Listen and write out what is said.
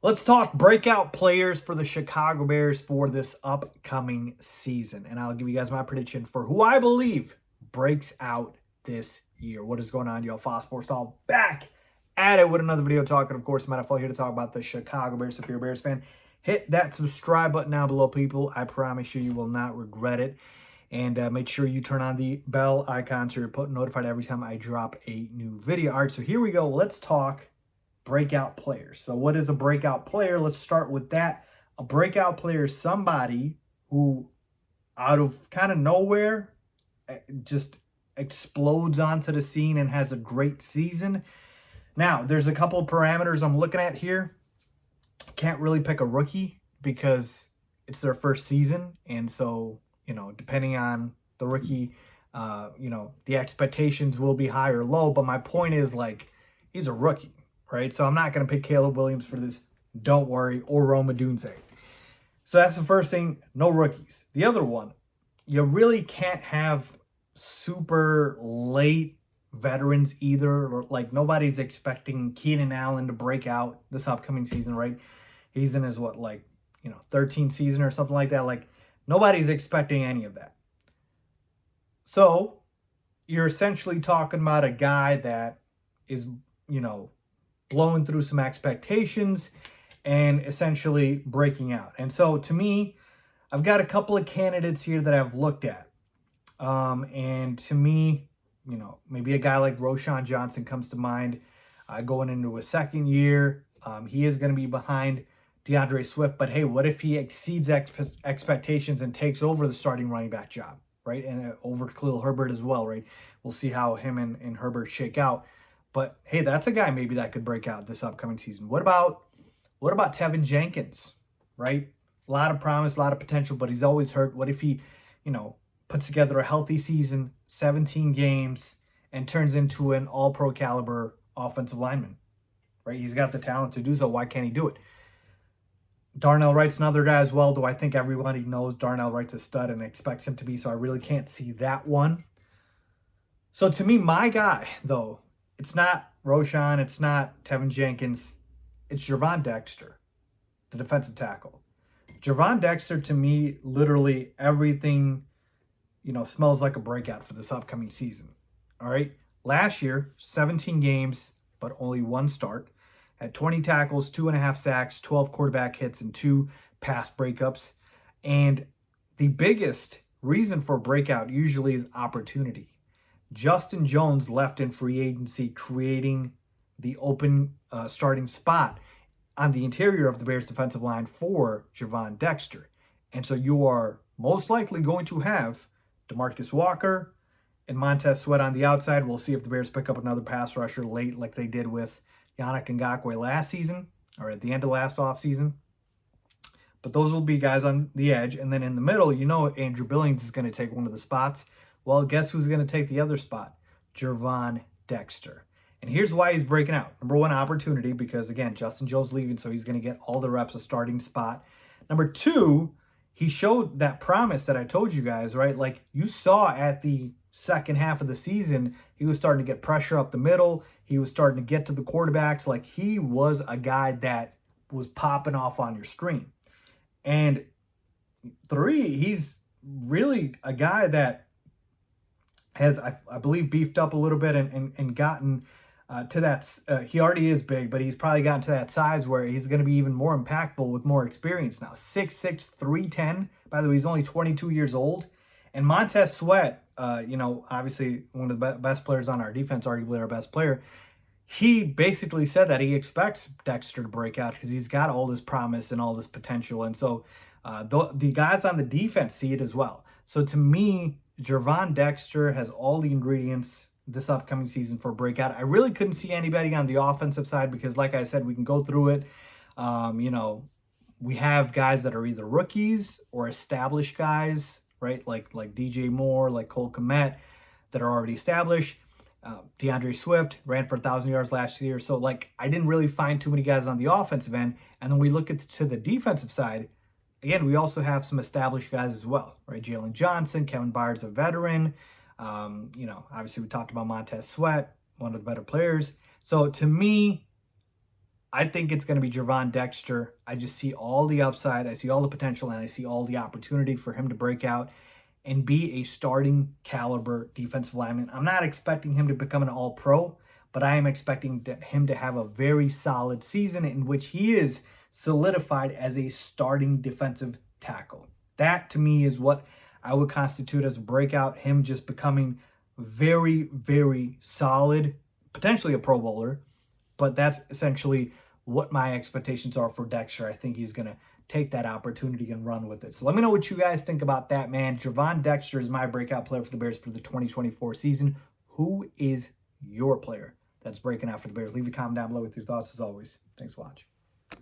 Let's talk breakout players for the Chicago Bears for this upcoming season. And I'll give you guys my prediction for who I believe breaks out this year. What is going on, y'all? Faiz Sports All back at it with another video talking, of course, NFL here to talk about the Chicago Bears. If you're a Bears fan, hit that subscribe button down below, people. I promise you will not regret it. And make sure you turn on the bell icon so you're notified every time I drop a new video. All right, so here we go. Let's talk breakout players. So what is a breakout player? Let's start with that. A breakout player is somebody who out of kind of nowhere just explodes onto the scene and has a great season. Now, there's a couple of parameters I'm looking at here. Can't really pick a rookie because it's their first season. And so, depending on the rookie, the expectations will be high or low. But my point is, he's a rookie. Right, so I'm not going to pick Caleb Williams for this, don't worry, or Rome Odunze. So that's the first thing, no rookies. The other one, you really can't have super late veterans either. Like, nobody's expecting Keenan Allen to break out this upcoming season, right? He's in his, 13th season or something like that. Like, nobody's expecting any of that. So you're essentially talking about a guy that is, blowing through some expectations and essentially breaking out. And so to me, I've got a couple of candidates here that I've looked at. And to me, maybe a guy like Roschon Johnson comes to mind going into a second year. He is going to be behind DeAndre Swift. But hey, what if he exceeds expectations and takes over the starting running back job, right? And over Khalil Herbert as well, right? We'll see how him and Herbert shake out. But hey, that's a guy maybe that could break out this upcoming season. What about Tevin Jenkins, right? A lot of promise, a lot of potential, but he's always hurt. What if he, puts together a healthy season, 17 games, and turns into an all-pro caliber offensive lineman, right? He's got the talent to do so. Why can't he do it? Darnell Wright's another guy as well, though I think everybody knows Darnell Wright's a stud and expects him to be, so I really can't see that one. So to me, my guy, though, it's not Roschon, it's not Tevin Jenkins, it's Gervon Dexter, the defensive tackle. Gervon Dexter, to me, literally everything, smells like a breakout for this upcoming season. All right? Last year, 17 games, but only one start. Had 20 tackles, 2.5 sacks, 12 quarterback hits, and 2 pass breakups. And the biggest reason for breakout usually is opportunity. Justin Jones left in free agency, creating the open starting spot on the interior of the Bears defensive line for Gervon Dexter. And so you are most likely going to have DeMarcus Walker and Montez Sweat on the outside. We'll see if the Bears pick up another pass rusher late like they did with Yannick Ngakoue last season or at the end of last offseason. But those will be guys on the edge. And then in the middle, Andrew Billings is going to take one of the spots. Well, guess who's going to take the other spot? Gervon Dexter. And here's why he's breaking out. Number one, opportunity, because, again, Justin Jones leaving, so he's going to get all the reps, a starting spot. Number two, he showed that promise that I told you guys, right? Like, you saw at the second half of the season, he was starting to get pressure up the middle. He was starting to get to the quarterbacks. Like, he was a guy that was popping off on your screen. And three, he's really a guy that has, I believe, beefed up a little bit and gotten to that. He already is big, but he's probably gotten to that size where he's going to be even more impactful with more experience now. 6'6", 310. By the way, he's only 22 years old. And Montez Sweat, obviously one of the best players on our defense, arguably our best player, he basically said that he expects Dexter to break out because he's got all this promise and all this potential. And so the guys on the defense see it as well. So to me, Gervon Dexter has all the ingredients this upcoming season for breakout. I really couldn't see anybody on the offensive side because, like I said, we can go through it. We have guys that are either rookies or established guys, right? Like DJ Moore, like Cole Kmet, that are already established. DeAndre Swift ran for 1,000 yards last year. So, I didn't really find too many guys on the offensive end. And then we look to the defensive side. Again, we also have some established guys as well, right? Jalen Johnson, Kevin Byard's a veteran. Obviously we talked about Montez Sweat, one of the better players. So to me, I think it's going to be Gervon Dexter. I just see all the upside. I see all the potential, and I see all the opportunity for him to break out and be a starting caliber defensive lineman. I'm not expecting him to become an all-pro, but I am expecting him to have a very solid season in which he is solidified as a starting defensive tackle. That, to me, is what I would constitute as a breakout, him just becoming very, very solid, potentially a Pro Bowler, but that's essentially what my expectations are for Dexter. I think he's going to take that opportunity and run with it. So let me know what you guys think about that, man. Gervon Dexter is my breakout player for the Bears for the 2024 season. Who is your player that's breaking out for the Bears? Leave a comment down below with your thoughts as always. Thanks for watching.